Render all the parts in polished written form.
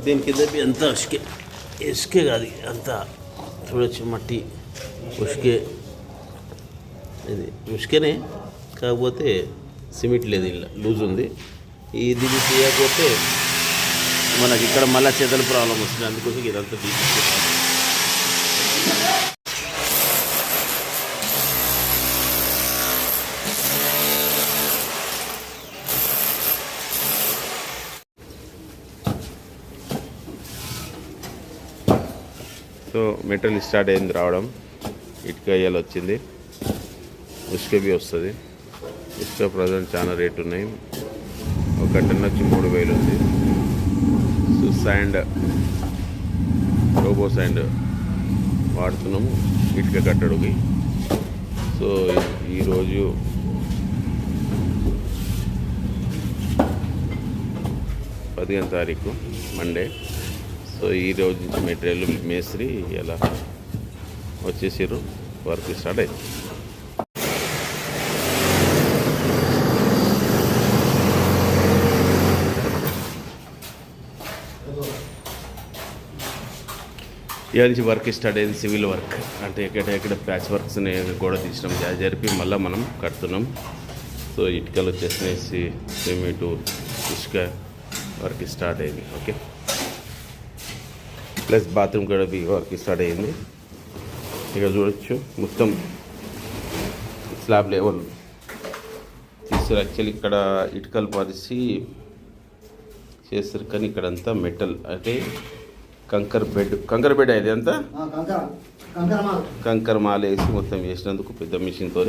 దీని కింద ఎంత ఇసుకే ఇసుకే కాదు అంతా చూడొచ్చు మట్టి ఉసుకే ఇది ఉసుకేనే కాకపోతే సిమెంట్ లేదు ఇలా లూజ్ ఉంది దీన్ని చేయకపోతే మనకి ఇక్కడ మళ్ళీ చేతల ప్రాబ్లం వస్తుంది అందుకోసం ఇదంతా తీసేస్తాం సో మెటీరియల్ స్టార్ట్ అయింది రావడం ఇటుక అయ్యాలి వచ్చింది ఇసుక బి వస్తుంది ఇసుక ప్రజెంట్ చాలా రేటు ఉన్నాయి ఒక టన్ వచ్చి 3000 ఉంది సో శాండ్ రోబో శాండ్ వాడుతున్నాము ఇటుక కట్టడికి సో ఈరోజు తారీఖు మండే సో ఈరోజు నుంచి మెటీరియల్ మేస్త్రి ఇలా వచ్చేసారు వర్క్ స్టార్ట్ అయింది ఇవాళ నుంచి వర్క్ స్టార్ట్ అయింది సివిల్ వర్క్ అంటే ఎక్కడ ప్యాచ్ వర్క్స్ని గోడ తీసినాం జరిపి మళ్ళీ మనం కడుతున్నాం సో ఇటుకలు వచ్చేసినేసి సిమెంటు ఇసుక వర్క్ స్టార్ట్ అయింది ఓకే ప్లస్ బాత్రూమ్ కూడా వర్క్ స్టార్ట్ అయింది ఇక చూడొచ్చు మొత్తం స్లాబ్ లెవెల్ తీస్తారు యాక్చువల్లీ ఇక్కడ ఇటుకలు పరిచి చేస్తారు కానీ ఇక్కడంతా మెటల్ అంటే కంకర్ బెడ్ అయితే అంతా కంకర మాల వేసి మొత్తం వేసినందుకు పెద్ద మిషన్తో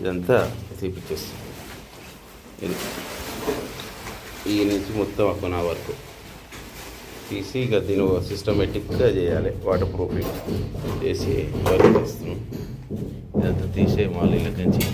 ఇదంతా తీపిచ్చేస్తాం ఇది ఈ నుంచి మొత్తం అక్కడ వరకు తీసి ఇక దీన్ని సిస్టమేటిక్గా చేయాలి వాటర్ ప్రూఫింగ్ చేసి వర్క్ చేస్తున్నాం ఇదంతా తీసే మళ్ళీ లెక్కించి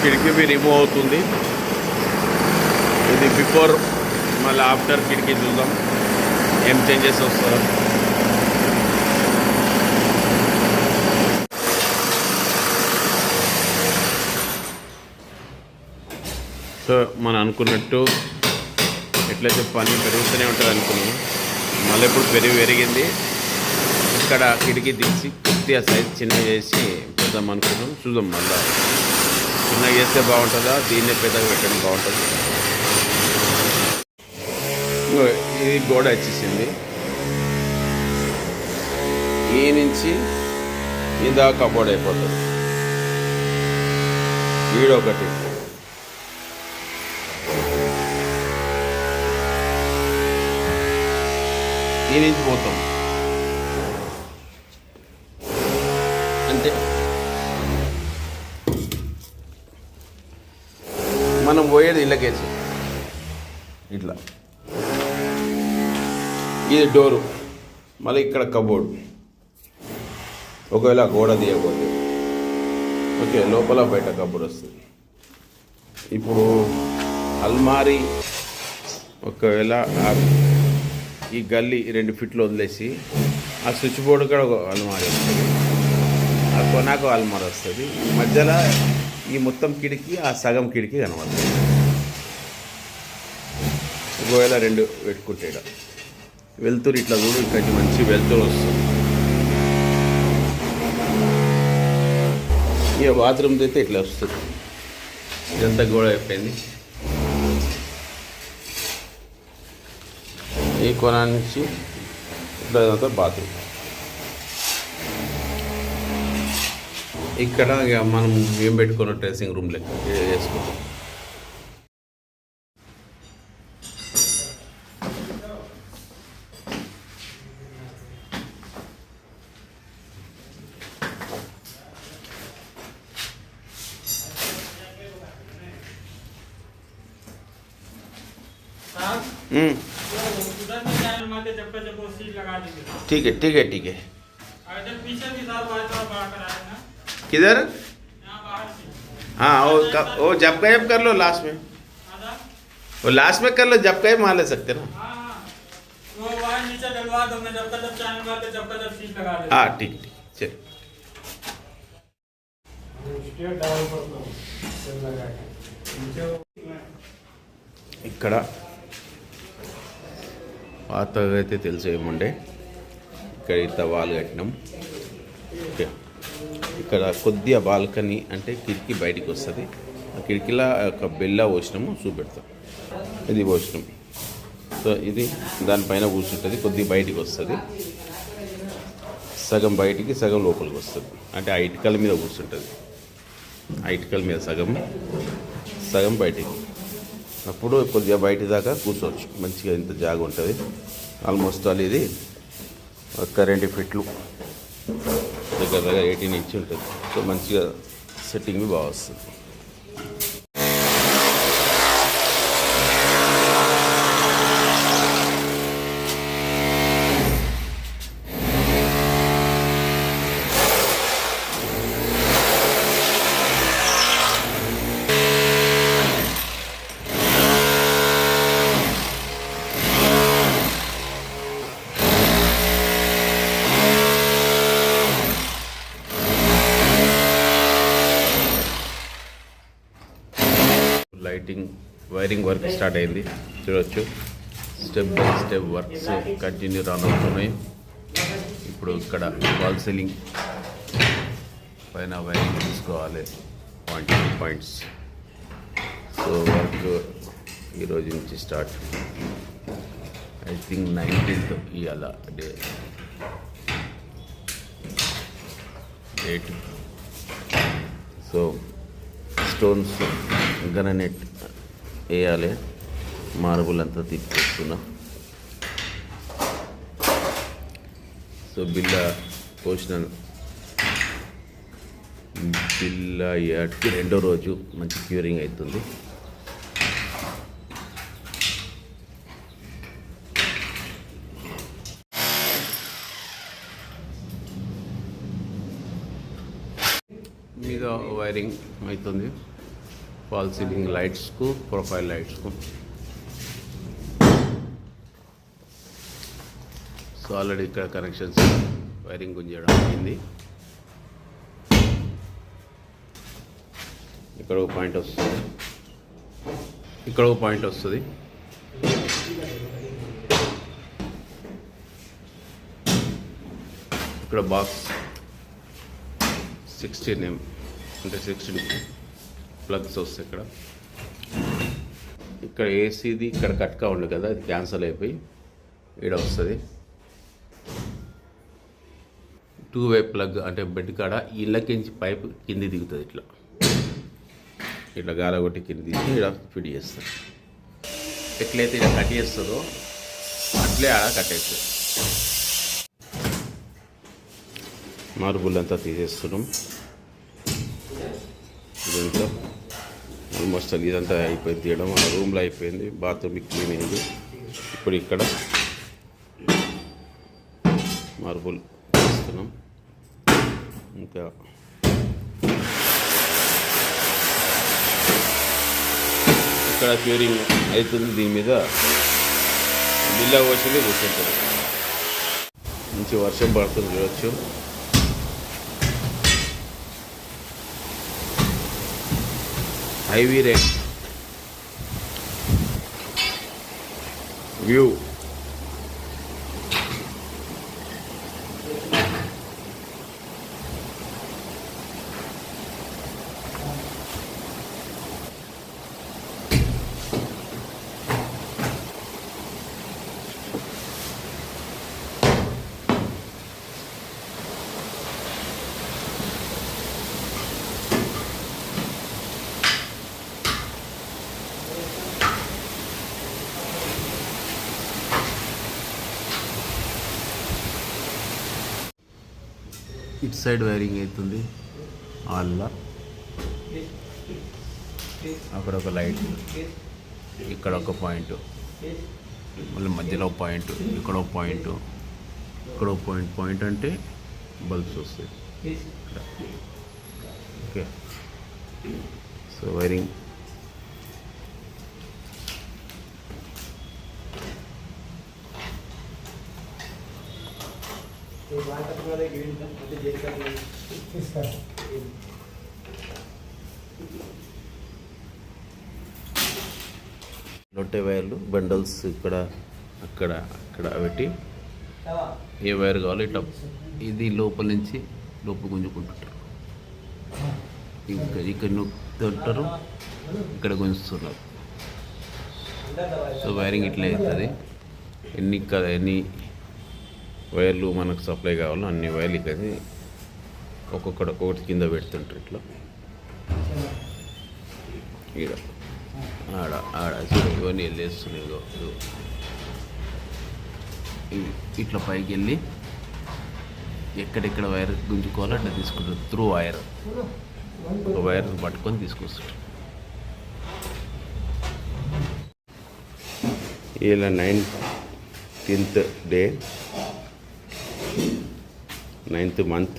కిటికీ भी రిమూవ్ అవుతుంది ఇది బిఫోర్ మళ్ళీ ఆఫ్టర్ కిటికీ చూద్దాం ఏం చేంజెస్ వస్తుందో సో మనం అనుకున్నట్టు ఎట్లయితే పని పెరుగుతూనే ఉంటుంది అనుకున్నాము మళ్ళీ ఇప్పుడు పెరిగింది ఇక్కడ కిటికీ తీసి కొద్దిగా సైజ్ చిన్నగా చేసి పెద్దాం అనుకున్నాం చూద్దాం మళ్ళీ చిన్నగా చేస్తే బాగుంటుందా దీన్నే పెద్దగా పెట్టడం బాగుంటుంది ఇది గోడ వచ్చేసింది ఈ నుంచి ఇందా కబోర్డ్ అయిపోతుంది వీడొకటి ఈ నుంచి పోతాం అంటే మనం పోయేది ఇళ్ళకేసి ఇట్లా. ఇది డోరు, మళ్ళీ ఇక్కడ కబోర్డ్. ఒకవేళ గోడ తీయకపోతే ఓకే, లోపల బయట కబోర్డ్ వస్తుంది. ఇప్పుడు అల్మారీ ఒకవేళ ఈ గల్లీ 2 ఫీట్లు వదిలేసి ఆ స్విచ్ బోర్డు కూడా ఒక అల్మారీ వస్తుంది, ఆ కొనాకు అల్మారీ వస్తుంది. మధ్యలో ఈ మొత్తం కిటికీ ఆ సగం కిటికీ కనబడుతుంది. ఒకవేళ 2 పెట్టుకుంటే వెళ్తురు ఇట్లా చూడు, ఇక్కడికి మంచి వెళ్తురు వస్తుంది. ఇక బాత్రూమ్ అయితే ఇట్లా వస్తుంది. ఇదంతా గోడ అయిపోయింది. ఈ కొన నుంచి ఇట్లా బాత్రూమ్. ఇక్కడ ఇక మనం ఏం పెట్టుకున్న డ్రెస్సింగ్ రూమ్ లెక్క వేసుకుంటాం. ठीक है ठीक है ठीक है। किधर? हाँ वो जब गायब कर लो लास्ट में, वो लास्ट में कर लो, जब गायब मार ले सकते ना। हाँ ठीक ठीक चल। ఇక్కడ పాతగా అయితే తెలిసేముండే, ఇక్కడ ఇంత వాల్ కట్టినాం. ఓకే, ఇక్కడ కొద్దిగా బాల్కనీ అంటే కిటికీ బయటికి వస్తుంది. ఆ కిటికీలో ఒక బెల్ల పోసినాము, చూపెడతాం. ఇది పోసినాం. సో ఇది దానిపైన కూర్చుంటుంది, కొద్దిగా బయటికి వస్తుంది. సగం బయటికి సగం లోపలికి వస్తుంది. అంటే ఆ ఇటుకల మీద కూర్చుంటుంది. ఆ ఇటుకల మీద సగం సగం బయటికి. అప్పుడు కొద్దిగా బయట దాకా కూర్చోవచ్చు మంచిగా. ఇంత జాగా ఉంటుంది. ఆల్మోస్ట్ ఆల్ ఇది ఒక 2 ఫీట్లు దగ్గర 18 ఇంచ్ ఉంటుంది. సో మంచిగా సెట్టింగ్ బాగా వస్తుంది. లైటింగ్ వైరింగ్ వర్క్ స్టార్ట్ అయింది, చూడవచ్చు. Step by step works continue రానున్నాయి. ఇప్పుడు ఇక్కడ వాల్ సీలింగ్ పైన వైరింగ్ తీసుకోవాలి, పాయింట్స్. సో వర్క్ ఈరోజు నుంచి స్టార్ట్. ఐ థింక్ 19th ఇవాళ డేట్. సో స్టోన్స్ గ్రానైట్ వేయాలి. మార్బుల్ అంతా తీసుకొస్తున్నా. సో బిల్ల పోసినాను. బిల్ల ఏటికి 2వ రోజు మంచి క్యూరింగ్ అవుతుంది. మీద వైరింగ్ అవుతుంది. ఫాల్ సీలింగ్ లైట్స్కు, ప్రొఫైల్ లైట్స్కు. సో ఆల్రెడీ ఇక్కడ కనెక్షన్స్ వైరింగ్ గుంజడం అయింది. ఇక్కడ ఒక పాయింట్ వస్తుంది, ఇక్కడ ఒక పాయింట్ వస్తుంది. ఇక్కడ బాక్స్ 16 అంటే 16 ప్లగ్స్ వస్తాయి. ఇక్కడ ఏసీది ఇక్కడ కట్గా ఉండు కదా, అది క్యాన్సల్ అయిపోయి ఈడ వస్తుంది. 2-వే ప్లగ్ అంటే బెడ్ కాడ ఇళ్ళకించి పైప్ కింది దిగుతుంది. ఇట్లా గాలగొట్టి కింది దిగి ఇక్కడ ఫిట్ చేస్తారు. ఎట్లయితే ఇక్కడ కట్ చేస్తుందో అట్లే ఆడ కట్టేస్తుంది. మార్బుల్ అంతా తీసేస్తున్నాం. ఇదంతా ఆల్మోస్ట్ ఇదంతా అయిపోయింది తీయడం. ఆ రూమ్లో అయిపోయింది, బాత్రూమ్ క్లీన్ అయింది. ఇప్పుడు ఇక్కడ మార్బుల్ తీస్తున్నాం. ఇంకా ఇక్కడ క్యూరింగ్ అవుతుంది. దీని మీద బిల్లా పోసింది కూర్చుంటుంది. మంచి వర్షం పడుతుంది చూడవచ్చు. Heavy rate view. ఇటు సైడ్ వైరింగ్ అవుతుంది హాల్లో. అక్కడ ఒక లైట్, ఇక్కడ ఒక పాయింట్, మళ్ళీ మధ్యలో పాయింట్, ఇక్కడ ఒక పాయింట్, ఇక్కడ ఒక పాయింట్. పాయింట్ అంటే బల్బ్స్ వస్తాయి. ఓకే, సో వైరింగ్ లొట్టె వైర్లు బండల్స్ ఇక్కడ అక్కడ అక్కడ పెట్టి ఏ వైర్ కావాలో ఇట్లా ఇది లోపల నుంచి లోపల గుంజుకుంటుంటారు. ఇక్కడ నొక్కుతుంటారు, ఇక్కడ గుంజుతున్నారు. సో వైరింగ్ ఇట్లా అవుతుంది. ఎన్ని వైర్లు మనకు సప్లై కావాలో అన్ని వైర్లు ఇక్కడ ఒక్కొక్కటి కింద పెడుతుంటారు. ఇట్లా ఈడ ఆడ ఆడ చూడు, ఇవన్నీ వెళ్ళేస్తున్నాయి. ఇట్లా పైకి వెళ్ళి ఎక్కడెక్కడ వైర్ గుంజుకోవాలో అట్లా తీసుకుంటారు. త్రూ వైర్, ఒక వైర్ పట్టుకొని తీసుకొస్తారు. ఇలా 19th day 9th month.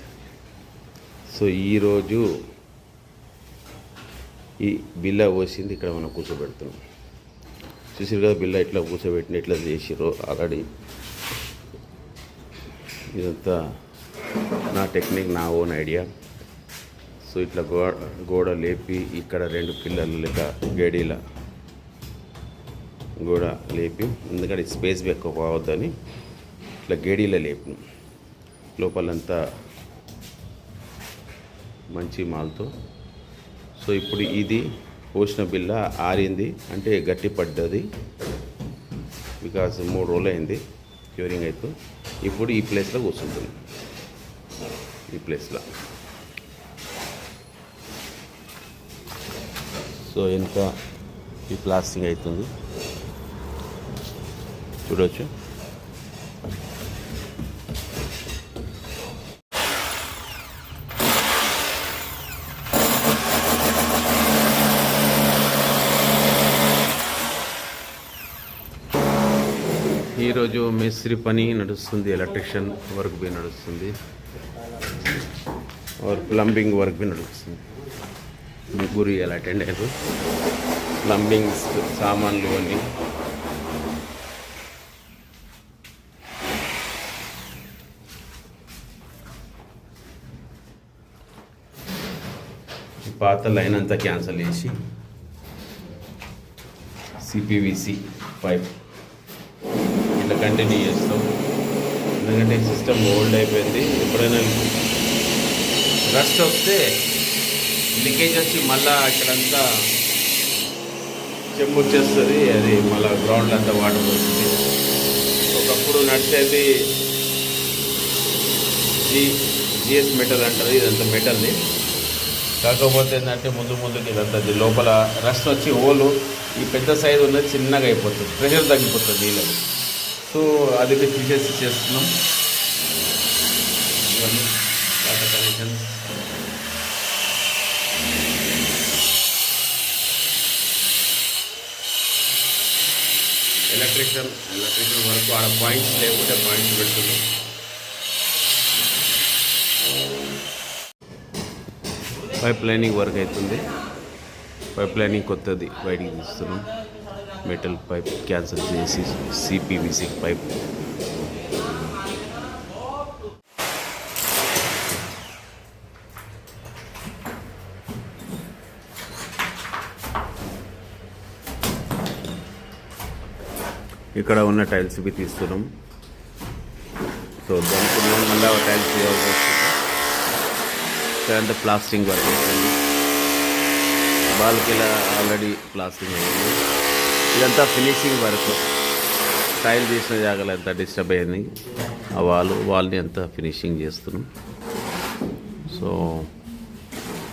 So ఈరోజు ఈ బిల్లా పోసింది ఇక్కడ మనం కూర్చోబెడుతున్నాం. చూసారు కదా బిల్లా ఇట్లా కూర్చోబెట్టిన ఇట్లా చేసిరో ఆల్రెడీ. ఇదంతా నా టెక్నిక్, నా ఓన్ ఐడియా. సో ఇట్లా గోడ లేపి ఇక్కడ 2 పిల్లలు లేక గేడీల గోడ లేపి, ఎందుకంటే స్పేస్ ఎక్కువ పోవద్దని ఇట్లా గేడీలో లేపి లోపలంతా మంచి మాల్తో. సో ఇప్పుడు ఇది పోసిన బిల్ల ఆరింది అంటే గట్టి పడ్డది. బికాస్ 3 రోజులు అయింది క్యూరింగ్ అయితే. ఇప్పుడు ఈ ప్లేస్లో కూర్చుంటుంది. ఈ ప్లేస్లో సో ఇంకా ఈ ప్లాస్టింగ్ అవుతుంది చూడవచ్చు. ఈరోజు మేస్త్రి పని నడుస్తుంది, ఎలక్ట్రిషియన్ వర్క్ బి నడుస్తుంది, ప్లంబింగ్ వర్క్ బి నడుస్తుంది. ముగ్గురు ఇలా అటెండ్ అయ్యారు. ప్లంబింగ్ సామాన్లు అని పాత లైన్ అంతా క్యాన్సల్ చేసి సిపివిసి పైప్ ఇట్లా కంటిన్యూ చేస్తాం. ఎందుకంటే సిస్టమ్ ఓల్డ్ అయిపోయింది. ఎప్పుడైనా రస్ట్ వస్తే లీకేజ్ వచ్చి మళ్ళీ ఇక్కడంతా చెంబు వచ్చేస్తుంది. అది మళ్ళీ గ్రౌండ్ అంతా వాటర్ వస్తుంది. ఒకప్పుడు నడిచేది జిఎస్ మెటల్ అంటారు. ఇదంతా మెటల్ది. కాకపోతే ఏంటంటే ముందుకి ఇదంతా లోపల రస్ట్ వచ్చి ఓలు ఈ పెద్ద సైజు ఉన్నది చిన్నగా అయిపోతుంది. ప్రెషర్ తగ్గిపోతుంది నీళ్ళది. సో అది తీసేసి చేస్తున్నాం. ఇవన్నీ వాటర్ కనెక్షన్స్. ఎలక్ట్రిషియన్ వరకు ఆడ పాయింట్స్ లేకుంటే పాయింట్స్ పెడుతున్నాం. పైప్ లైనింగ్ వర్క్ అవుతుంది. పైప్ లైనింగ్ కొత్తది బయటికి తీస్తున్నాం. మెటల్ పైప్ క్యాన్సల్ చేసి సిపివిసి పైప్. ఇక్కడ ఉన్న టైల్స్ ఇవి తీస్తున్నాం. సో దానికి మళ్ళీ టైల్స్ వేయాల్సి వస్తుంది. అంతా ప్లాస్టింగ్ వర్క్ అవుతుంది. బాల్కి ఇలా ఆల్రెడీ ప్లాస్టింగ్ అయింది. ఇదంతా ఫినిషింగ్ వర్క్. టైల్ చేసిన జాగాలో ఎంత డిస్టర్బ్ అయింది. ఆ వాల్ని అంతా ఫినిషింగ్ చేస్తున్నాం. సో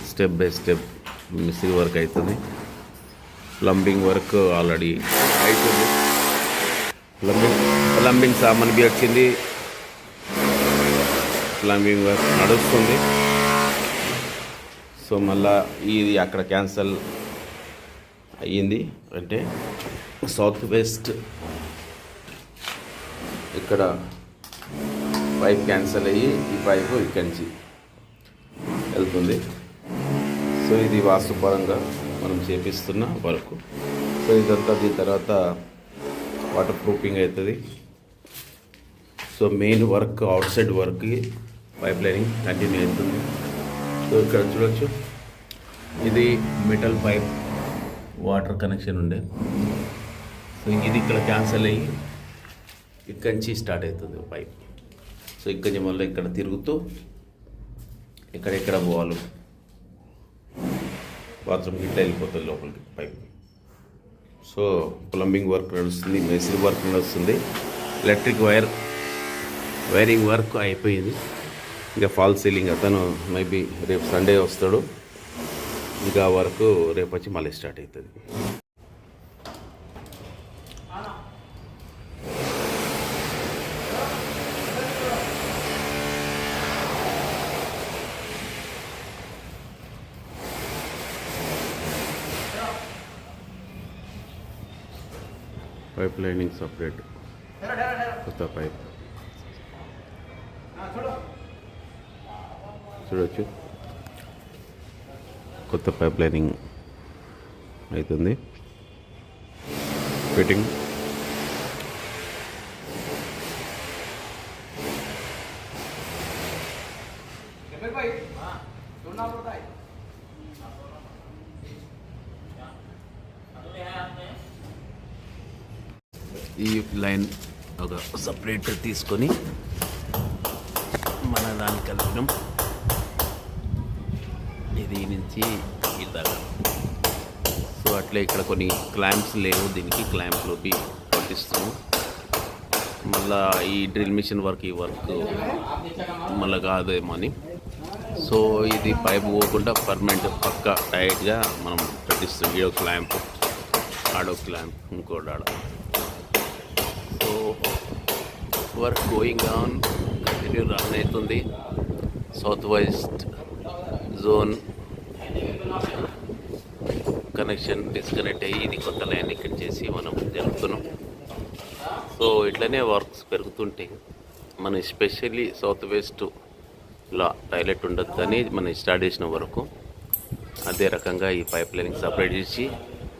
స్టెప్ బై స్టెప్ మిస్త్రీ వర్క్ అవుతుంది. ప్లంబింగ్ వర్క్ ఆల్రెడీ అవుతుంది. ప్లంబింగ్ సామాన్ బి వచ్చింది. ప్లంబింగ్ వర్క్ నడుస్తుంది. సో మళ్ళా ఇది అక్కడ క్యాన్సల్ అయ్యింది. అంటే సౌత్ వెస్ట్ ఇక్కడ పైప్ క్యాన్సల్ అయ్యి ఈ పైపు ఇక్కడి నుంచి వెళ్తుంది. సో ఇది వాస్తుపరంగా మనం చేపిస్తున్న వర్క్. సో ఇదంతా దీని తర్వాత వాటర్ ప్రూఫింగ్ అవుతుంది. So main work out side వర్క్కి పైప్ లైనింగ్ కంటిన్యూ అవుతుంది. సో ఇక్కడ చూడొచ్చు, ఇది మెటల్ పైప్ వాటర్ కనెక్షన్ ఉండే. సో ఇది ఇక్కడ క్యాన్సల్ అయ్యి ఇక్కడి నుంచి స్టార్ట్ అవుతుంది పైప్. సో ఇక్కడి నుంచి మళ్ళీ ఇక్కడ తిరుగుతూ ఎక్కడెక్కడ పోవాలి, బాత్రూమ్కి ఇట్లా వెళ్ళిపోతుంది లోపలికి పైప్. సో ప్లంబింగ్ వర్క్ నడుస్తుంది, మేస్త్రీ వర్క్ నడుస్తుంది. ఎలక్ట్రిక్ వైరింగ్ వర్క్ అయిపోయింది. ఇంకా ఫాల్ సీలింగ్ అతను మేబీ రేపు సండే వస్తాడు. ఇంకా వర్క్ రేపు వచ్చి మళ్ళీ స్టార్ట్ అవుతుంది. పైప్ లైనింగ్ సపరేట్, కొత్త పైప్ చూడొచ్చు. కొత్త పైప్ లైనింగ్ అవుతుంది. ఫిట్టింగ్ ఈ లైన్ ఒక సపరేట్ తీసుకొని మన దాన్ని కలిపినాం. ఇది నుంచి ఇలాగా. సో అట్లే ఇక్కడ కొన్ని క్లాంప్స్ లేవు, దీనికి క్లాంప్లోకి పట్టిస్తాము. మళ్ళా ఈ డ్రిల్ మిషన్ వర్క్, ఈ వర్క్ మళ్ళీ కాదేమో అని. సో ఇది పైప్ పోకుండా పర్మనెంట్ పక్కా టైట్గా మనం పెట్టిస్తాం. ఈడో క్లాంప్, ఆడో క్లాంప్, ఇంకోటి ఆడ. So work going on, continue run అవుతుంది. South west zone connection disconnect అయ్యి ఇది కొత్త లైన్ ఇక్కడ చేసి మనం జరుపుతున్నాం. సో ఇట్లనే వర్క్స్ పెరుగుతుంటాయి. మన ఎస్పెషల్లీ సౌత్ వెస్ట్లో టాయిలెట్ ఉండొద్దు అని మనం స్టార్ట్ చేసిన వరకు అదే రకంగా ఈ పైప్ లైనింగ్ సపరేట్ చేసి,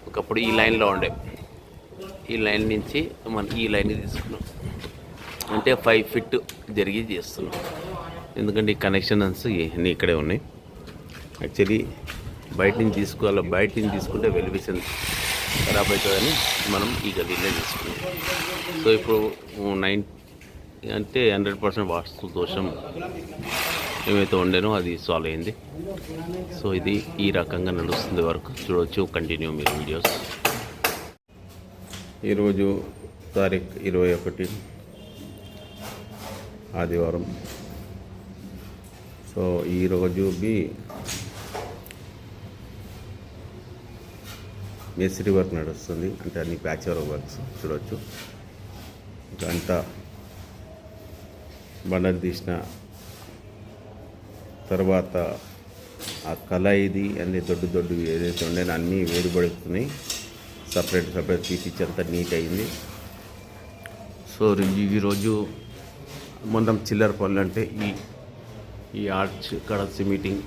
ఒకప్పుడు ఈ లైన్లో ఉండే, ఈ లైన్ నుంచి మనం ఈ లైన్కి తీసుకున్నాం. అంటే 5 feet జరిగి చేస్తున్నాం. ఎందుకంటే ఈ కనెక్షన్స్ ఇవన్నీ ఇక్కడే ఉన్నాయి. యాక్చువల్లీ బయట నుంచి తీసుకోవాలి, బయట నుంచి తీసుకుంటే వెలివేషన్ ఖరాబ్ అవుతుందని మనం ఈ గదిలో తీసుకున్నాం. సో ఇప్పుడు 100% వాస్తు దోషం ఏమైతే ఉండేనో అది సాల్వ్ అయింది. సో ఇది ఈ రకంగా నడుస్తుంది వర్క్. చూడవచ్చు, కంటిన్యూ మీరు వీడియోస్. ఈరోజు తారీఖు 21 ఆదివారం. సో ఈరోజు మేస్త్రీ వర్క్ నడుస్తుంది. అంటే అన్ని ప్యాచ్ వర్క్స్ చూడవచ్చు. గంట బండలు తీసిన తర్వాత ఆ కళాయిది అన్ని దొడ్డు ఏదైతే ఉండేనో అన్నీ వేడిపడుతున్నాయి. సపరేట్ తీసి అంతా నీట్ అయింది. సో ఈరోజు మొత్తం చిల్లర పనులు అంటే ఈ ఆర్చ్ కడ సిమెంటింగ్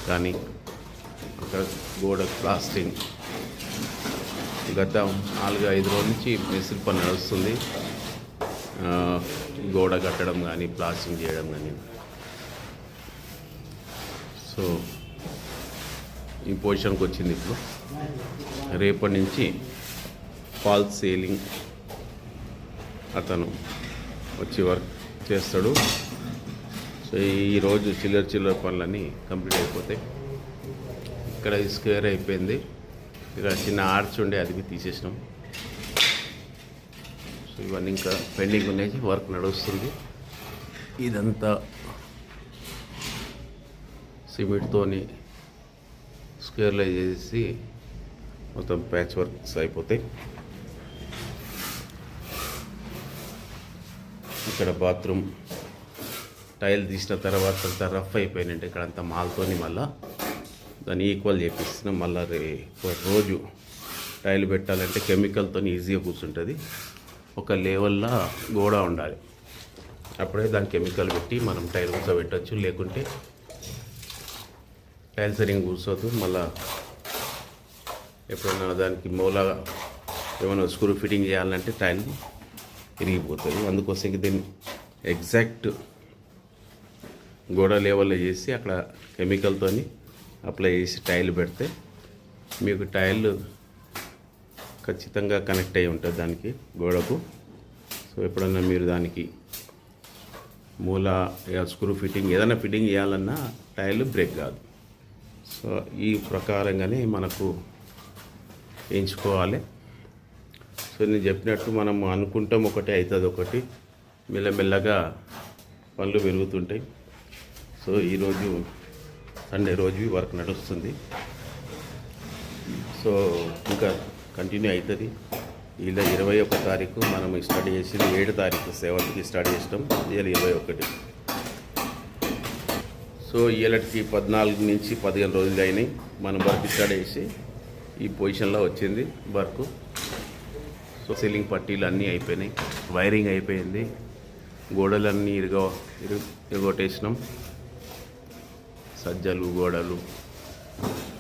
కానీ అక్కడ గోడ ప్లాస్టింగ్ గత 4-5 రోజుల నుంచి మేస్త్రి పని నడుస్తుంది. గోడ కట్టడం కానీ ప్లాస్టింగ్ చేయడం కానీ. సో ఈ పొజిషన్కి వచ్చింది. ఇప్పుడు రేపటి నుంచి ఫాల్ సీలింగ్ అతను వచ్చి వర్క్ చేస్తాడు. సో ఈరోజు చిల్లర పనులన్నీ కంప్లీట్ అయిపోతాయి. ఇక్కడ స్క్వేర్ అయిపోయింది. ఇక్కడ చిన్న ఆర్చ్ ఉండే అది తీసేసినాం. సో ఇవన్నీ ఇంకా పెండింగ్ ఉన్నాయి, వర్క్ నడుస్తుంది. ఇదంతా సిమెంట్తోని స్క్వేర్లో చేసి మొత్తం ప్యాచ్ వర్క్స్ అయిపోతాయి. ఇక్కడ బాత్రూమ్ టైల్ తీసిన తర్వాత అంతా రఫ్ అయిపోయినట్టు ఇక్కడ అంతా మాల్తోని మళ్ళీ దాన్ని ఈక్వల్ చేపిస్తున్నాం. మళ్ళీ రోజు టైల్ పెట్టాలంటే కెమికల్తో ఈజీగా కూర్చుంటుంది. ఒక లెవెల్లో గోడ ఉండాలి, అప్పుడే దాని కెమికల్ పెట్టి మనం టైల్ కూర్చోబెట్టచ్చు. లేకుంటే టైల్ సరిగ్గా కూర్చోదు. మళ్ళీ ఎప్పుడైనా దానికి మూలగా ఏమైనా స్క్రూ ఫిట్టింగ్ చేయాలంటే టైల్ విరిగిపోతుంది. అందుకోసం దీన్ని ఎగ్జాక్ట్ గోడ లెవెల్లో చేసి అక్కడ కెమికల్తో అప్లై చేసి టైల్ పెడితే మీకు టైల్ ఖచ్చితంగా కనెక్ట్ అయి ఉంటుంది దానికి గోడకు. సో ఎప్పుడన్నా మీరు దానికి మూల స్క్రూ ఫిట్టింగ్ ఏదైనా ఫిట్టింగ్ చేయాలన్నా టైల్ బ్రేక్ కాదు. సో ఈ ప్రకారంగానే మనకు ఎంచుకోవాలి. సో నేను చెప్పినట్టు మనం అనుకుంటాం ఒకటి అవుతుంది ఒకటి, మెల్లమెల్లగా పనులు పెరుగుతుంటాయి. సో ఈరోజు సండే రోజు వర్క్ నడుస్తుంది. సో ఇంకా కంటిన్యూ అవుతుంది. ఇలా 21 తారీఖు మనం స్టార్ట్ చేసింది, 7 తారీఖు 7కి స్టార్ట్ చేస్తాం. ఇలా 21. సో ఇలాంటికి 14 నుంచి 15 రోజులు అయినాయి మనం వర్క్ స్టార్ట్ చేసి ఈ పొజిషన్లో వచ్చింది వర్క్. సో సీలింగ్ పట్టీలు అన్నీ అయిపోయినాయి, వైరింగ్ అయిపోయింది, గోడలన్నీ ఇరగొట్టేసినాం. సజ్జలు గోడలు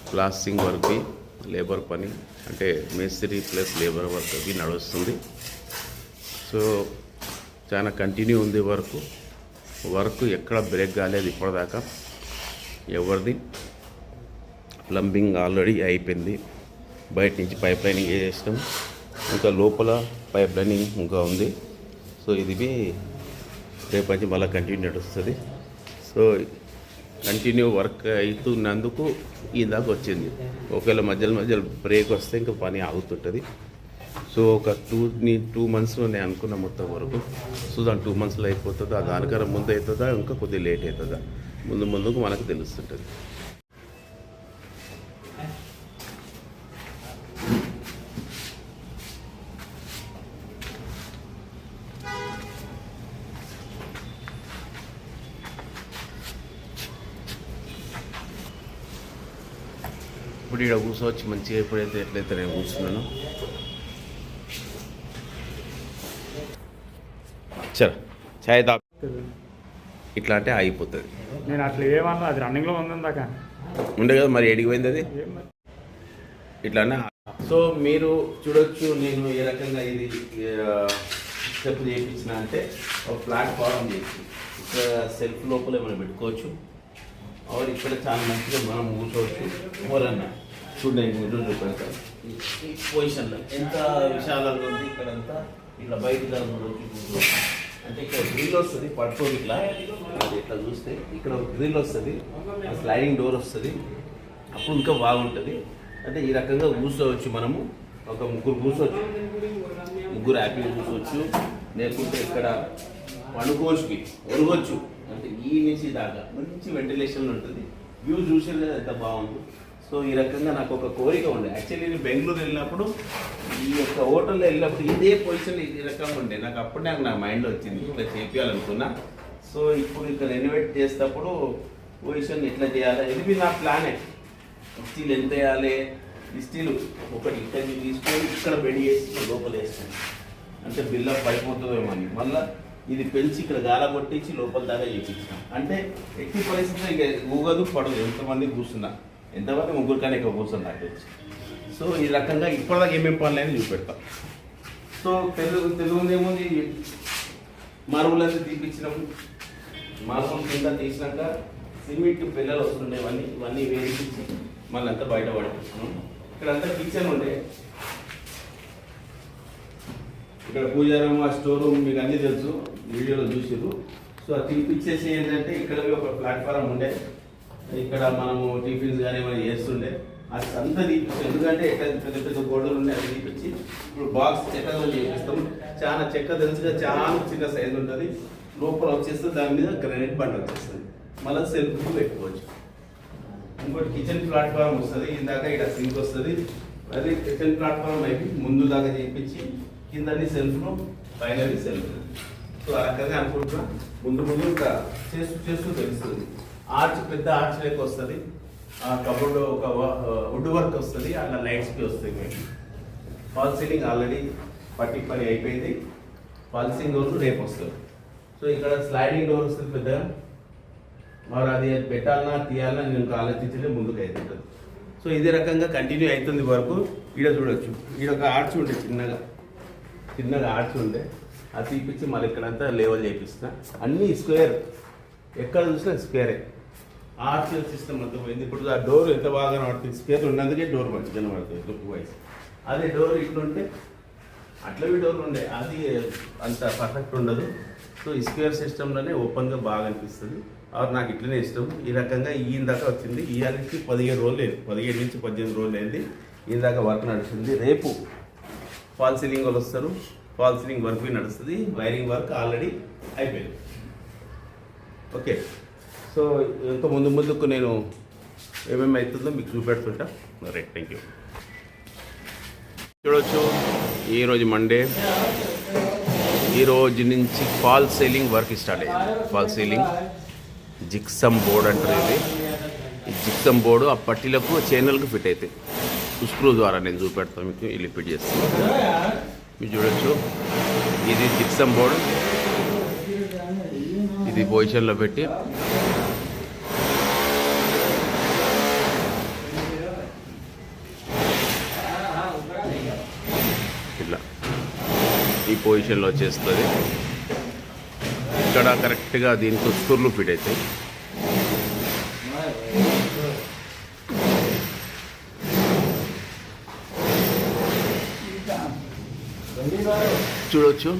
ప్లాస్టింగ్ వర్క్, లేబర్ పని అంటే మేస్త్రి ప్లస్ లేబర్ వర్క్ అది నడుస్తుంది. సో చాలా కంటిన్యూ ఉంది వర్క్ ఎక్కడ బ్రేక్ కాలేదు ఇప్పటిదాకా ఎవరిది. ప్లంబింగ్ ఆల్రెడీ అయిపోయింది, బయట నుంచి పైప్ లైనింగ్ చేసినాం, ఇంకా లోపల పైప్ లైనింగ్ ఇంకా ఉంది. సో ఇది రేపు నుంచి మళ్ళీ కంటిన్యూ నడుస్తుంది. సో కంటిన్యూ వర్క్ అవుతున్నందుకు ఇందాక వచ్చింది. ఒకవేళ మధ్యలో బ్రేక్ వస్తే ఇంకా పని ఆగుతుంటుంది. సో ఒక 2 మంత్స్లో నేను అనుకున్న మొత్తం వరకు. సో దాని 2 మంత్స్లో అయిపోతుందా, దానికన్నా ముందు అవుతుందా, ఇంకా కొద్దిగా లేట్ అవుతుందా, ముందుకు మనకు తెలుస్తుంటుంది. ఇప్పుడు ఇక్కడ కూర్చోవచ్చు మంచిగా. ఎట్లయితే నేను కూర్చున్నాను. చలో ఛాయ్ దా ఇట్లా అంటే ఆగిపోతుంది. నేను అట్లా ఏమన్నా అది రన్నింగ్లో ఉందాక ఉండే కదా, మరి ఎడికి పోయింది అది ఇట్లానే. సో మీరు చూడొచ్చు నేను ఏ రకంగా ఇది స్టెప్ చేయించిన అంటే ఒక ప్లాట్ఫారం చేసి ఇక్కడ సెల్ఫ్ లోపల మనం పెట్టుకోవచ్చు. ఆవిడ ఇక్కడ చాలా మంచిగా మనం కూర్చోవచ్చు. ఎవరన్నా చూడండి, మీరు చూపెడతారు ఈ పొజిషన్లో ఎంత విశాలంగా ఉంది. ఇక్కడంతా ఇట్లా బయట కూర్చోవచ్చు. అంటే ఇక్కడ గ్రిల్ వస్తుంది, పట్టుకోని ఇట్లా అది ఇట్లా చూస్తే ఇక్కడ ఒక గ్రిల్ వస్తుంది, స్లైడింగ్ డోర్ వస్తుంది. అప్పుడు ఇంకా బాగుంటుంది. అంటే ఈ రకంగా కూర్చోవచ్చు. మనము ఒక 3 కూర్చోవచ్చు, 3 హ్యాపీగా కూర్చోవచ్చు. లేకుంటే ఇక్కడ పండుకోవచ్చు, ఒరగొచ్చు. అంటే ఈ నుంచి దాకా మంచి వెంటిలేషన్ ఉంటుంది. వ్యూ చూసేది ఎంత బాగుంది. సో ఈ రకంగా నాకు ఒక కోరిక ఉండే. యాక్చువల్లీ నేను బెంగళూరు వెళ్ళినప్పుడు ఈ యొక్క హోటల్లో వెళ్ళినప్పుడు ఇదే పొజిషన్ ఈ రకంగా ఉండే. నాకు అప్పుడే నా మైండ్లో వచ్చింది ఇట్లా చేయాలనుకున్నా. సో ఇప్పుడు ఇక్కడ రెనోవేట్ చేసేటప్పుడు పొజిషన్ ఎట్లా చేయాలి ఇది నా ప్లానే. స్టీల్ ఎంత వేయాలి, ఈ స్టీల్ ఒకటి ఇక్కడ తీసుకొని ఇక్కడ బెండ్ చేసి లోపల వేస్తాను, అంటే బిల్డప్ అయిపోతుందేమో అని. మళ్ళీ ఇది పెంచి ఇక్కడ గాల కొట్టించి లోపల దాకా చేయించాం. అంటే ఎట్టి పరిస్థితుల్లో ఇక ఊగదు పడదు. ఎంతమంది కూర్చున్నా, ఎంతమంది ముగ్గురు కానీ ఇక్కడ కూర్చొని నాకు వచ్చి. సో ఈ రకంగా ఇప్పటిదాకా ఏమేమి పనులు అనేది చూపెడతాం. సో తెలుగు ఏముంది, మార్బుల్ తీపిచ్చినాము. మార్బుల్ కింద తీసినాక సిమెంట్ పిల్లలు వస్తుండే, ఇవన్నీ వేయించి మళ్ళీ అంతా బయట పడిపోతున్నాం. ఇక్కడంతా కిచెన్ ఉండే, ఇక్కడ పూజారం, ఆ స్టోర్ రూమ్ మీకు అన్నీ తెలుసు, వీడియోలో చూసారు. సో అది తీపిచ్చేసి ఏంటంటే ఇక్కడ ఒక ప్లాట్ఫారం ఉండే, ఇక్కడ మనము టిఫిన్స్ కానీ ఏమైనా చేస్తుండే. అది అంతా తీపిచ్చి, ఎందుకంటే ఎక్కడ పెద్ద పెద్ద గోడలు ఉండే అది తీపిచ్చి ఇప్పుడు బాక్స్ చెక్కతో చేపిస్తాం. చాలా చెక్క తెలుసుగా, చాలా చిన్న సైజు ఉంటుంది. లోపల వచ్చేస్తే దాని మీద గ్రానైట్ బండ వచ్చేస్తుంది. మళ్ళీ సెల్ఫ్ పెట్టుకోవచ్చు. ఇంకోటి కిచెన్ ప్లాట్ఫామ్ వస్తుంది. ఇందాక ఇక్కడ సింక్ వస్తుంది. అది కిచెన్ ప్లాట్ఫామ్ అయిపోయి ముందు దాకా చేయించి కిందని సెల్ఫ్ను, పైనది సెల్ఫ్. సో ఆ రకంగా అనుకుంటున్నా. ముందు ఇంకా చేస్తూ తెలుస్తుంది. ఆర్చ్ పెద్ద ఆర్చ్ లెక్క వస్తుంది. ఆ కబోర్డ్ ఒక వుడ్ వర్క్ వస్తుంది, అలా లైట్స్కి వస్తాయి. మీకు ఫాల్ సీలింగ్ ఆల్రెడీ పని అయిపోయింది. ఫాల్ సీలింగ్ డోర్ రేపు వస్తుంది. సో ఇక్కడ స్లైడింగ్ డోర్ వస్తుంది పెద్దగా. మరి అది పెట్టాలన్నా తీయాలన్నా నేను ఆలోచించలే, ముందుకు అవుతుంటుంది. సో ఇదే రకంగా కంటిన్యూ అవుతుంది వరకు. ఈడ చూడొచ్చు, ఈడ ఒక ఆర్చ్ ఉండే, చిన్నగా ఆర్చ్ ఉండే, అది తీపిచ్చి మళ్ళీ ఇక్కడంతా లెవెల్ చేపిస్తున్నా. అన్నీ స్క్వేర్, ఎక్కడ చూసినా స్క్వేరే. ఆర్చ్ సిస్టమ్ అంతా పోయింది. ఇప్పుడు ఆ డోర్ ఎంత బాగా కనబడుతుంది, స్క్వేర్ ఉన్నందుకే డోర్ మంచిగా కనబడుతుంది లుక్ వైజ్. అదే డోర్ ఇట్లుంటే అట్లవి డోర్ ఉండే, అది అంత పర్ఫెక్ట్ ఉండదు. సో ఈ స్క్వేర్ సిస్టంలోనే ఓపెన్గా బాగా అనిపిస్తుంది. ఆరు నాకు ఇట్లనే ఇష్టం. ఈ రకంగా ఈయన దాకా వచ్చింది. ఇవాళకి 17 రోజులు లేదు, 17 నుంచి 18 రోజులు అయింది. ఈయన దాకా వర్క్ నడుస్తుంది. రేపు ఫాల్ సీలింగ్ వాళ్ళు వస్తారు, ఫాల్ సీలింగ్ వర్క్ నడుస్తుంది. వైరింగ్ వర్క్ ఆల్రెడీ అయిపోయింది. ఓకే, సో ఇంకా ముందుకు నేను ఏమేమి అవుతుందో మీకు చూపెడుతుంటా. Right, thank you. చూడవచ్చు, ఈరోజు మండే. ఈ రోజు నుంచి ఫాల్ సీలింగ్ వర్క్ స్టార్ట్ అయ్యింది. ఫాల్ సీలింగ్ జిప్సమ్ బోర్డ్ అంటారు. ఇది ఈ జిప్సమ్ బోర్డు ఆ పట్టీలకు చైనల్కి ఫిట్ అవుతాయి. స్క్రూ ద్వారా నేను చూపెడతాను మీకు, ఇది ఫిట్ చేస్తాను. మీరు చూడొచ్చు, ఇది జిప్సమ్ బోర్డు. ఇది పొజిషన్లో పెట్టి ఇట్లా ఈ పొజిషన్లో వచ్చేస్తుంది. ఇక్కడ కరెక్ట్గా దీనికి స్క్రూలు ఫిట్ అవుతాయి. చూడొచ్చు,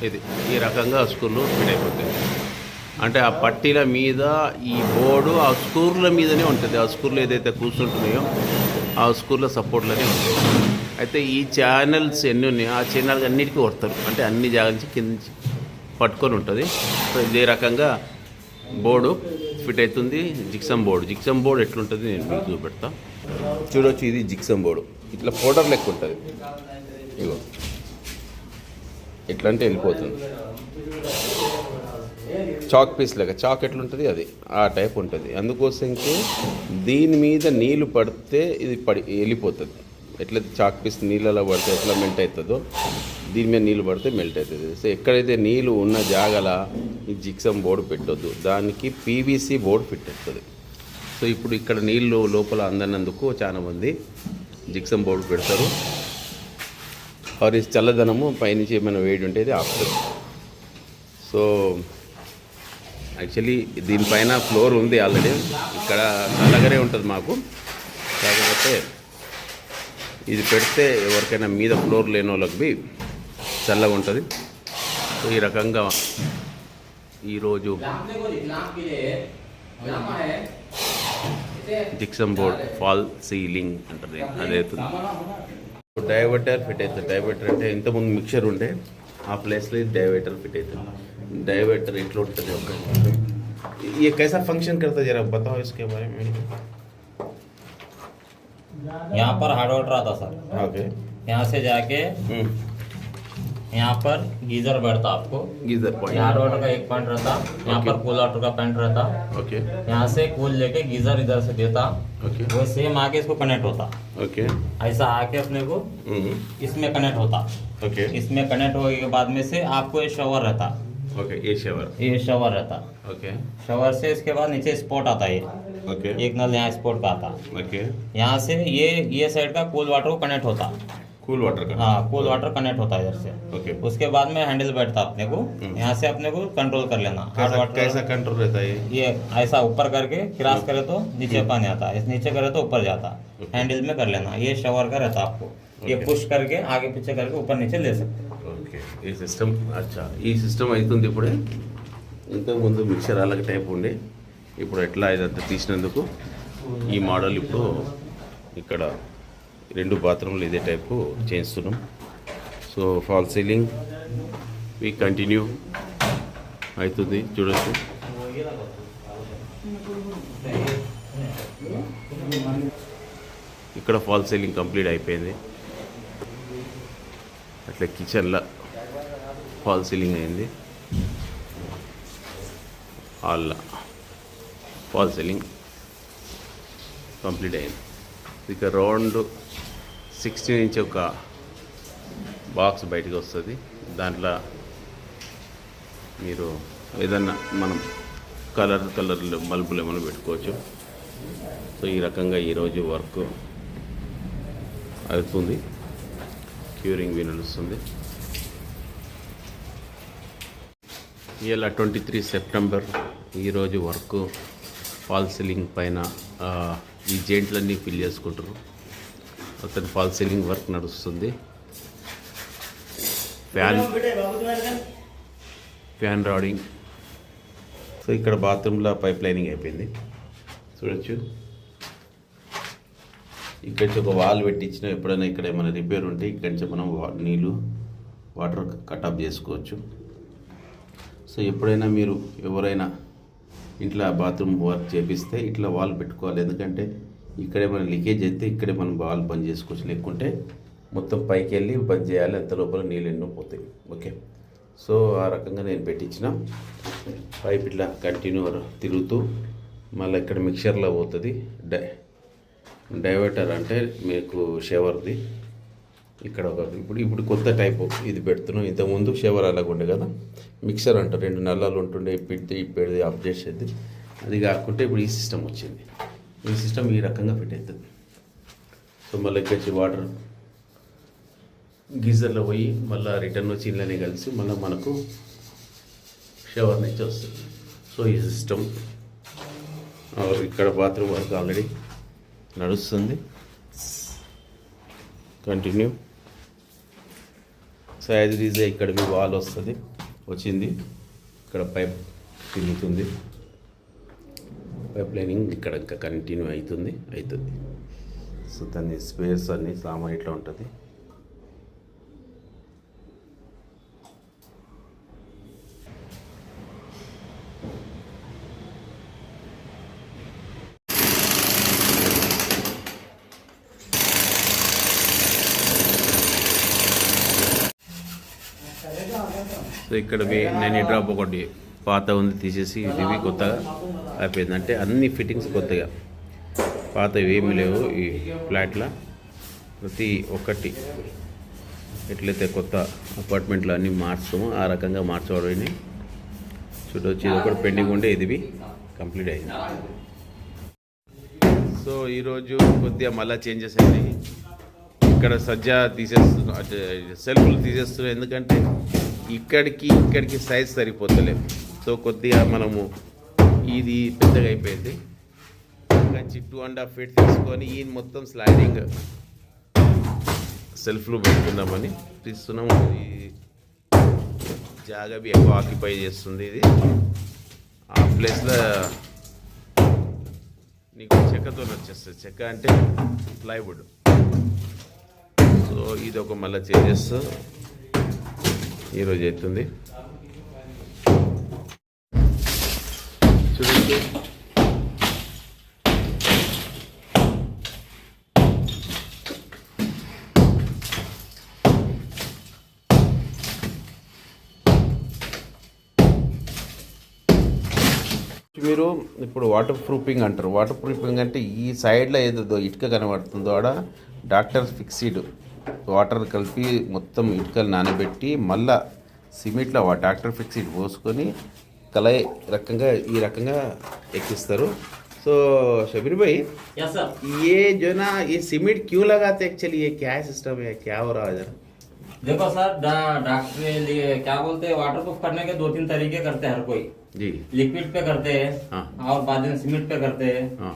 ఇది ఈ రకంగా స్క్రూలు ఫిట్ అయిపోతాయి. అంటే ఆ పట్టీల మీద ఈ బోర్డు ఆ స్క్రూల మీదనే ఉంటుంది. ఆ స్క్రూలు ఏదైతే కూర్చుంటున్నాయో ఆ స్క్రూల సపోర్ట్లోనే ఉంటాయి. అయితే ఈ ఛానల్స్ ఎన్ని ఉన్నాయో ఆ ఛానల్ అన్నిటికీ కొడతారు. అంటే అన్ని జాగా నుంచి కింద నుంచి పట్టుకొని ఉంటుంది. సో ఇదే రకంగా బోర్డు ఫిట్ అవుతుంది. జిప్సమ్ బోర్డు ఎట్లుంటుంది నేను మీకు చూపెడతా. చూడొచ్చు, ఇది జిప్సమ్ బోర్డు. ఇట్లా పౌడర్ లెక్క ఉంటుంది. ఇగో ఎట్లా అంటే వెళ్ళిపోతుంది. చాక్ పీస్ లెక్క, చాక్ ఎట్లుంటుంది అది ఆ టైప్ ఉంటుంది. అందుకోసంకి దీని మీద నీళ్ళు పడితే ఇది వెళ్ళిపోతుంది. ఎట్లయితే చాక్ పీస్ నీళ్ళలో పడితే ఎట్లా మెల్ట్ అవుతుందో దీని మీద నీళ్ళు పడితే మెల్ట్ అవుతుంది. సో ఎక్కడైతే నీళ్ళు ఉన్న జాగల ఈ జిప్సమ్ బోర్డు పెట్టొద్దు, దానికి పీవీసీ బోర్డు ఫిట్ అవుతుంది. సో ఇప్పుడు ఇక్కడ నీళ్ళు లోపల అందనందుకు చాలామంది జిప్సమ్ బోర్డు పెడతారు. ఆర్ చల్లదనము పైనుంచి ఏమైనా వేడి ఉంటే ఇది ఆపుతుంది. సో యాక్చువల్లీ దీనిపైన ఫ్లోర్ ఉంది ఆల్రెడీ. ఇక్కడ చల్లగానే ఉంటుంది మాకు. కాకపోతే ఇది పెడితే ఎవరికైనా మీద ఫ్లోర్ లేని వాళ్ళకి చల్లగా ఉంటుంది. సో ఈ రకంగా ఈరోజు జిప్సమ్ బోర్డ్ ఫాల్ సీలింగ్ అంటారు, అదే అవుతుంది. డైవర్టర్ ఫిట్ అవుతుంది. డైవర్టర్ అంటే ఇంతకుముందు మిక్చర్ ఉండే, ఆ ప్లేస్లో डाइवर्टर फिट అవుతుంది डाइवर्टर ఎట్లా ఉంటుంది ఒక ये कैसा फंक्शन करता है जरा बताओ इसके बारे में यहाँ पर हार्ड वाटर आता सर ओके यहाँ से जाके यहाँ पर गीजर बैठता आपको गीजर पॉइंट हार्ड वाटर का एक पॉइंट रहता यहाँ पर कूल वाटर का पॉइंट रहता ओके यहाँ से कूल लेके गीजर इधर से देता ओके वो सेम आके इसको कनेक्ट होता ओके ऐसा आके अपने को इसमें कनेक्ट होता ओके इसमें कनेक्ट होने के बाद में से आपको ये शॉवर रहता ओके ये शवर ये शॉवर रहता ओके शॉवर से इसके बाद नीचे स्पॉट आता है ओके एक नल यहाँ स्पॉट का आता ओके यहाँ से ये साइड का कूल वाटर को कनेक्ट होता कूल वाटर का हाँ कूल वाटर कनेक्ट होता है इधर से ओके उसके बाद में हैंडल बैठता अपने को यहाँ से अपने को कंट्रोल कर लेना हार्ड कैसा वाटर कैसा कंट्रोल रहता है ये ऐसा ऊपर करके क्रॉस करे तो नीचे पानी आता है इस नीचे करे तो ऊपर जाता हैंडल में कर लेना ये शवर का रहता आपको ये पुश करके आगे पीछे करके ऊपर नीचे ले सकते ఓకే ఈ సిస్టమ్ అచ్చా ఈ సిస్టమ్ అవుతుంది ఇప్పుడే ఇంతకుముందు మిక్సర్ అలాగ టైప్ ఉండే ఇప్పుడు ఎట్లా ఇదంతా తీసినందుకు ఈ మోడల్ ఇప్పుడు ఇక్కడ 2 బాత్రూమ్లు ఇదే టైపు చేస్తున్నాం సో ఫాల్ సీలింగ్ వి కంటిన్యూ అవుతుంది చూడొచ్చు ఇక్కడ ఫాల్ సీలింగ్ కంప్లీట్ అయిపోయింది అట్లా కిచెన్లో ఫాల్ సీలింగ్ అయింది హాల్లో ఫాల్ సీలింగ్ కంప్లీట్ అయింది ఇక రౌండ్ 16 ఇంచ్ ఒక బాక్స్ బయటకు వస్తుంది దాంట్లో మీరు ఏదన్నా మనం కలర్ బల్బులు ఏమైనా పెట్టుకోవచ్చు సో ఈ రకంగా ఈరోజు వర్క్ అవుతుంది క్యూరింగ్ బి నడుస్తుంది ఇలా 23 సెప్టెంబర్ ఈరోజు వర్క్ ఫాల్ సీలింగ్ పైన ఈ జెయింట్లన్నీ ఫిల్ చేసుకుంటారు అతను ఫాల్ సీలింగ్ వర్క్ నడుస్తుంది ఫ్యాన్ రాడింగ్ సో ఇక్కడ బాత్రూంలో పైప్ లైనింగ్ అయిపోయింది చూడొచ్చు ఇక్కడి నుంచి ఒక వాల్ పెట్టించిన ఎప్పుడైనా ఇక్కడ ఏమైనా రిపేర్ ఉంటే ఇక్కడి నుంచి మనం నీళ్ళు వాటర్ కట్అప్ చేసుకోవచ్చు సో ఎప్పుడైనా మీరు ఎవరైనా ఇంట్లో బాత్రూమ్ వర్క్ చేపిస్తే ఇట్లా వాల్ పెట్టుకోవాలి ఎందుకంటే ఇక్కడ ఏమైనా లీకేజ్ అయితే ఇక్కడే మనం వాల్ బంద్ చేసుకోవచ్చు లేకుంటే మొత్తం పైకి వెళ్ళి బంద్ చేయాలి అంత లోపల నీళ్ళు ఎన్నో పోతాయి ఓకే సో ఆ రకంగా నేను పెట్టించిన పైప్ ఇట్లా కంటిన్యూ తిరుగుతూ మళ్ళీ ఇక్కడ మిక్చర్లో పోతుంది డైవర్టర్ అంటే మీకు షవర్ది ఇక్కడ ఒక ఇప్పుడు కొత్త టైపు ఇది పెడుతున్నాం ఇంతకుముందు షవర్ అలాగ ఉండే కదా మిక్సర్ అంట 2 నల్లాలు ఉంటుండే ఇప్పటిది ఆఫ్ చేసేది అది కాకుంటే ఇప్పుడు ఈ సిస్టమ్ వచ్చింది ఈ సిస్టమ్ ఈ రకంగా ఫిట్ అవుతుంది సో మళ్ళీ ఇక్కడి వాటర్ గీజర్లో పోయి మళ్ళీ రిటర్న్ వచ్చి ఇళ్ళనే కలిసి మళ్ళీ మనకు షవర్ నుంచి వస్తుంది సో ఈ సిస్టమ్ ఇక్కడ బాత్రూమ్ వర్క్ ఆల్రెడీ నడుస్తుంది continue so as it is ఇక్కడ మీ వాల్ వస్తుంది వచ్చింది ఇక్కడ పైప్ తిరుగుతుంది పైప్ లైనింగ్ ఇక్కడ ఇంకా కంటిన్యూ అవుతుంది సో దాన్ని స్పేస్ అన్ని సామాన్ ఇట్లా ఉంటుంది సో ఇక్కడ నేను ఈ డ్రాప్ ఒకటి పాత ఉంది తీసేసి ఇవి కొత్తగా అయిపోయింది అంటే అన్ని ఫిట్టింగ్స్ కొత్తగా పాత ఏమీ లేవు ఈ ఫ్లాట్లో ప్రతి ఒక్కటి ఎట్లయితే కొత్త అపార్ట్మెంట్లో అన్నీ మార్చామో ఆ రకంగా మార్చబడినాయి చూడవచ్చు ఇది ఒకటి పెండింగ్ ఉండే ఇది కంప్లీట్ అయింది సో ఈరోజు కొద్దిగా మళ్ళీ చేంజెస్ అయినాయి ఇక్కడ సజ్జా తీసేస్తున్నాం అంటే సెల్ఫ్లు తీసేస్తున్నాం ఎందుకంటే ఇక్కడికి సైజ్ సరిపోతలేము సో కొద్దిగా మనము ఇది పెద్దగా అయిపోయింది కంచి 2.5 feet తీసుకొని ఈ మొత్తం స్లైడింగ్ సెల్ఫ్లు పెట్టుకుందామని తీస్తున్నాము ఈ జాగా ఎక్కువ ఆక్యుపై చేస్తుంది ఇది ఆ ప్లేస్లో నీకు చెక్కతో వచ్చేస్తుంది చెక్క అంటే ప్లైవుడ్ సో ఇది ఒక మళ్ళీ చేంజెస్ ఈరోజు అవుతుంది చూడండి. మీరు ఇప్పుడు వాటర్ ప్రూఫింగ్ అంటారు. వాటర్ ప్రూఫింగ్ అంటే ఈ సైడ్లో ఏదో ఇటుక కనబడుతుందో ఆడ డాక్టర్ ఫిక్సిడ్ వాటర్ కలిపి మొత్తం ఇటుకలు నానబెట్టి మళ్ళా సిమెంట్లో డాక్టర్ ఫిక్సిడ్ పోసుకొని కలయి ఈ రకంగా ఎక్కిస్తారు. సో शबीर भाई, यस सर, ये जो ना ये सीमेंट क्यों लगाते एक्चुअली, ये क्या सिस्टम है, क्या हो रहा है इधर? देखो सर, डॉक्टर लिए क्या बोलते हैं, वाटर प्रूफ करने के 2-3 तरीके करते हैं हर कोई। जी लिक्विड पे करते हैं, हाँ। और बाद में सीमेंट पे करते हैं। हाँ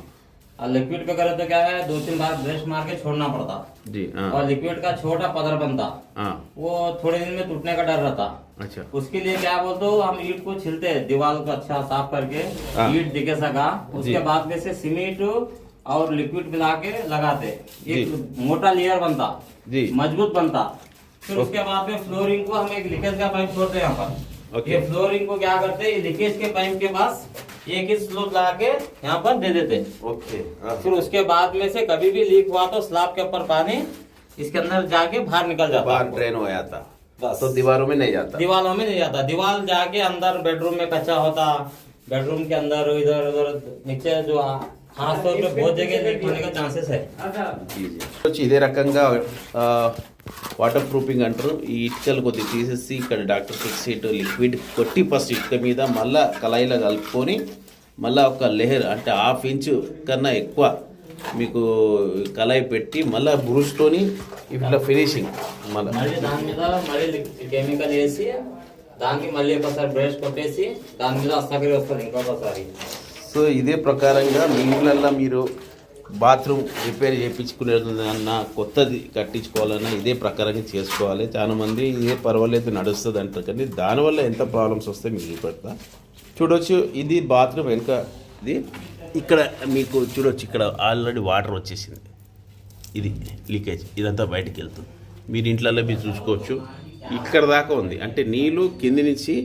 और लिक्विड पे करे तो क्या है, 2-3 बार ब्रश मार के छोड़ना पड़ता। जी हाँ और लिक्विड का छोटा पदर बनता, हाँ वो थोड़े दिन में टूटने का डर रहता। अच्छा उसके लिए क्या बोलते हो, हम ईट को छिलते हैं, दीवार को अच्छा साफ करके हाँ। ईट दिखे सका, उसके जी। बाद में से सीमेंट और लिक्विड मिला के लगाते, जी। एक मोटा लेयर बनता, जी मजबूत बनता। फिर ओके। उसके बाद में फ्लोरिंग को हम एक लीकेज का पाइप छोड़ते हैं यहाँ पर। ओके। ये फ्लोरिंग को क्या करते हैं, लीकेज के पाइप के पास एक ही स्लोप लगा के यहाँ पर दे देते। ओके हाँ फिर उसके बाद में से कभी भी लीक हुआ तो स्लैब के ऊपर पानी इसके अंदर जाके बाहर निकल जाता। बाहर ड्रेन हो जाता बस। तो दीवारों में नहीं जाता। दीवारों में नहीं जाता, दीवार जाके अंदर बेडरूम में कच्चा होता, बेडरूम के अंदर इधर उधर नीचे जो खास तौर पे बहुत जगह लीक होने का चांसेस है। जी जी వచ్చి ఇదే రకంగా వాటర్ ప్రూఫింగ్ అంటారు. ఈ ఇటుకలు కొద్దిగా తీసేసి ఇక్కడ డాక్టర్ ఫిక్సిడ్ లిక్విడ్ కొట్టి ఫస్ట్ ఇటుక మీద మళ్ళా కళాయిలో కలుపుకొని మళ్ళీ ఒక లేయర్ అంటే 1/2 ఇంచు కన్నా ఎక్కువ మీకు కళాయి పెట్టి మళ్ళీ బ్రూష్తోని ఇట్లా ఫినిషింగ్ మళ్ళీ మళ్ళీ దాని మీద మళ్ళీ కెమికల్ వేసి దానికి మళ్ళీ ఒకసారి బ్రష్ కొట్టేసి దాని మీద అస్తకరి వస్తుంది ఇంకొకసారి. సో ఇదే ప్రకారంగా మీ ఇళ్ళల్లో మీరు బాత్రూమ్ రిపేర్ చేయించుకునేదన్నా కొత్తది కట్టించుకోవాలన్నా ఇదే ప్రకారంగా చేసుకోవాలి. చాలామంది ఇదే పర్వాలేదు నడుస్తుంది అంటారు, కానీ దానివల్ల ఎంత ప్రాబ్లమ్స్ వస్తాయి మీకు చూపెడతా. చూడొచ్చు ఇది బాత్రూమ్ వెనుక, ఇది ఇక్కడ మీకు చూడొచ్చు, ఇక్కడ ఆల్రెడీ వాటర్ వచ్చేసింది, ఇది లీకేజ్ ఇదంతా బయటికి వెళ్తుంది. మీరు ఇంట్లలో మీరు చూసుకోవచ్చు, ఇక్కడ దాకా ఉంది అంటే నీళ్ళు కింది నుంచి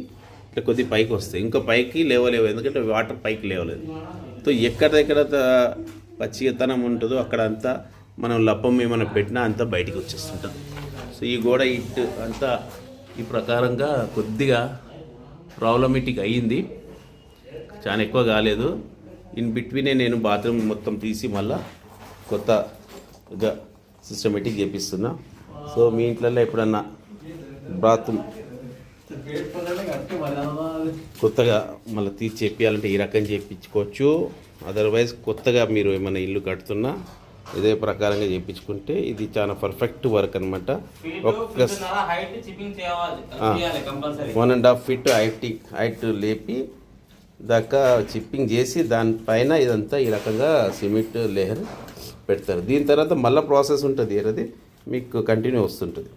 ఇట్లా కొద్ది పైకి వస్తాయి, ఇంకా పైకి లేవలేవు ఎందుకంటే వాటర్ పైకి లేవలేదు. సో ఎక్కడెక్కడ పచ్చితనం ఉంటుందో అక్కడ అంతా మనం లప్పం ఏమైనా పెట్టినా అంతా బయటికి వచ్చేస్తుంటుంది. సో ఈ గోడ ఇట్ అంతా ఈ ప్రకారంగా కొద్దిగా ప్రాబ్లమేటిక్ అయ్యింది, చాలా ఎక్కువ కాలేదు. ఇన్ బిట్వీనే నేను బాత్రూమ్ మొత్తం తీసి మళ్ళా కొత్తగా సిస్టమేటిక్ చేపిస్తున్నా. సో మీ ఇంట్లో ఎప్పుడన్నా బాత్రూమ్ కొత్తగా మళ్ళీ తీసి చేపించాలంటే ఈ రకం చేయించుకోవచ్చు. అదర్వైజ్ కొత్తగా మీరు ఏమైనా ఇల్లు కడుతున్నా ఇదే ప్రకారంగా చేయించుకుంటే ఇది చాలా పర్ఫెక్ట్ వర్క్ అనమాట. ఒక్క 1.5 ఫీట్ హైట్ లేపి దాకా చిప్పింగ్ చేసి దానిపైన ఇదంతా ఈ రకంగా సిమెంట్ లేయర్ పెడతారు. దీని తర్వాత మళ్ళీ ప్రాసెస్ ఉంటుంది, ఏది మీకు కంటిన్యూ వస్తుంటుంది.